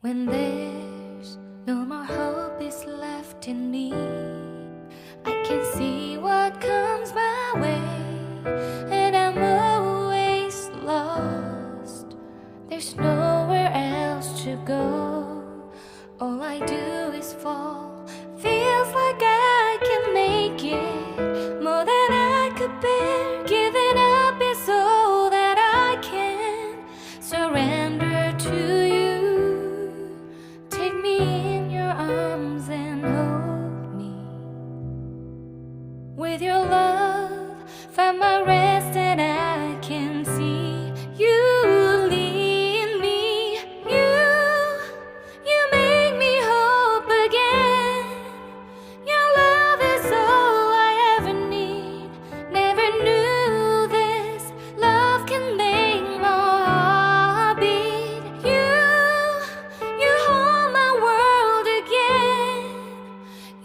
When there's no more hope is left in me, I can see what comes my way, and I'm always lost. There's nowhere else to go. All I do is fall. Feels like I can make it more than I could bear. Giving up is all that I can surrender to you. Take me in your arms and hold me. With your love, find my rest, and I can see you lead me. You make me hope again. Your love is all I ever need. Never knew this love can make my heart beat. You hold my world again.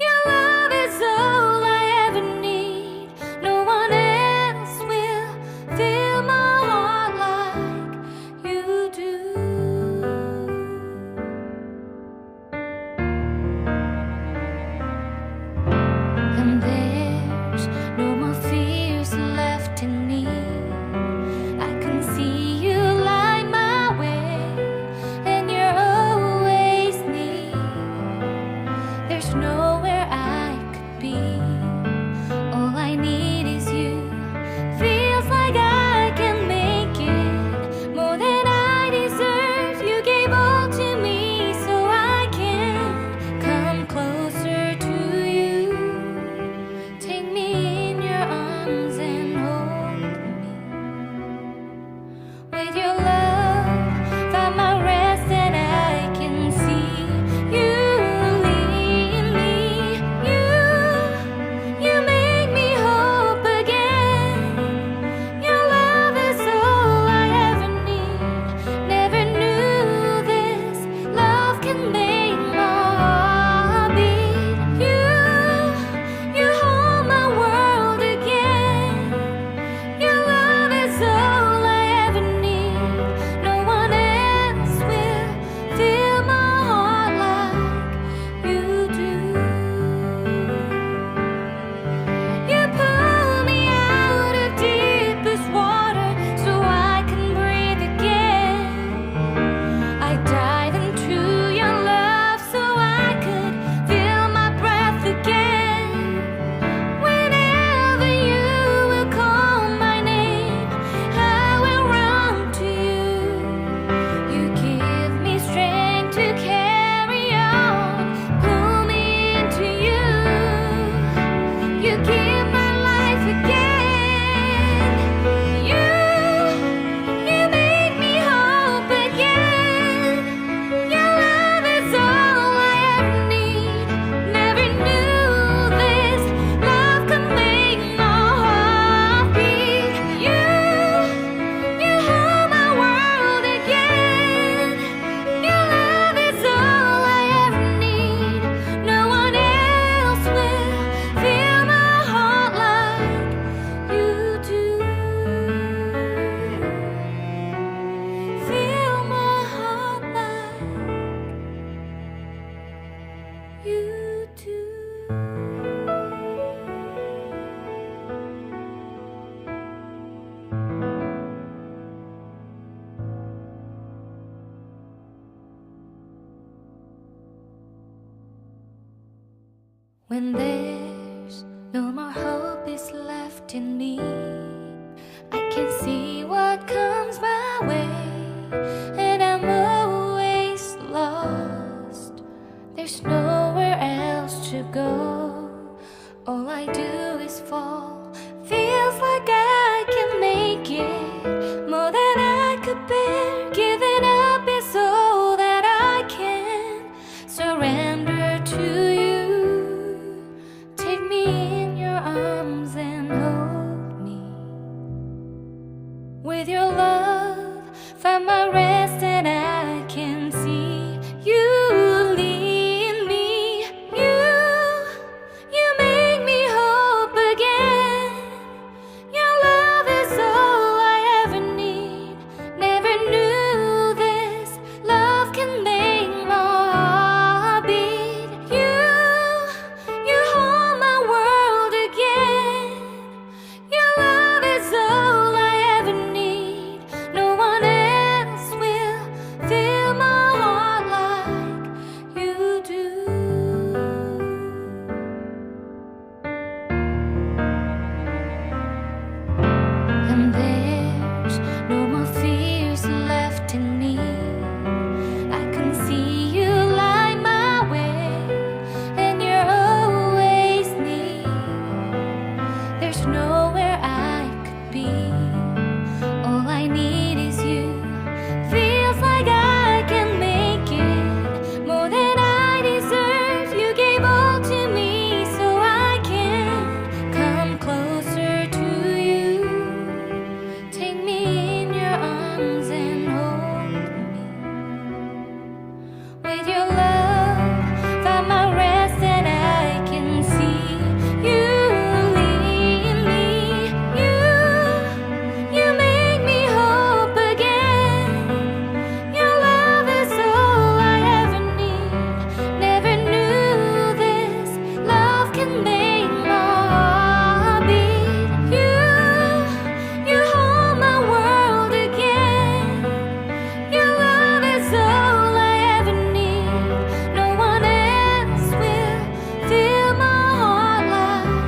Your love is all I ever need. No one else will fill my heart like you do. And there's no more fears left in me. I can see you light my way, and you're always near. There's nowhere I could be. All I need is you. Feels like I can make it more than I deserve. You gave all to me so I can come closer to you. Take me in your arms and hold me. With your love, find my rest, and I can see you lead me. You make me hope again. Your love is all I ever need. Never knew this love can make my heart beat. You hold my world again. Your love is all I ever need. No one else will fill my heart like you do. You pull me out of deepest water so I can breathe again. I dive into your love so I could feel my breath again. Whenever you will call my name, I will run to you. You give me strength to carry on. Pull me into you. You give my life again. You make me hope again. Your love is all I ever need. Never knew this love could make my heart beat. You hold my world again. Your love is all I ever need. No one else will fill my heart like you do. Fill my heart like you do. When there's no more hope is left in me, I can see what comes my way, and I'm always lost. There's nowhere else to go. All I do is fall. Feels like I can make it more than I could bear. Giving up is all that I can surrender to you. Take me in your arms and hold me. With your love, find my rest, and I can see you lead me. You make me hope again. your